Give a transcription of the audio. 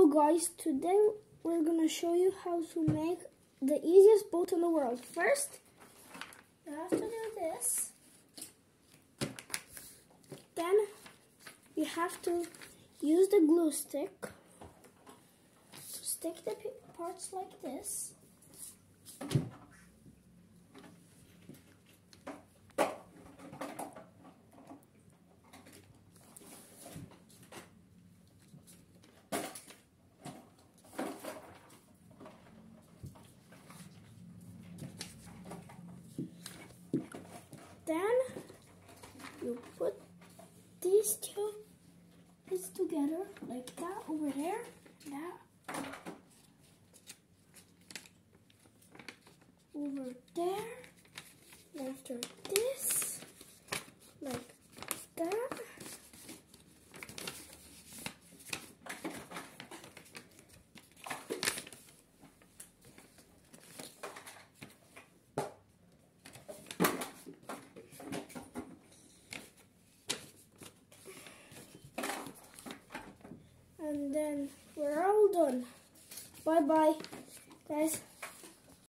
Guys, today we're gonna show you how to make the easiest boat in the world. First, you have to do this. Then you have to use the glue stick to stick the parts like this. Then you put these two bits together like that over there, that over there, and after this, like that. And then we're all done. Bye bye, guys.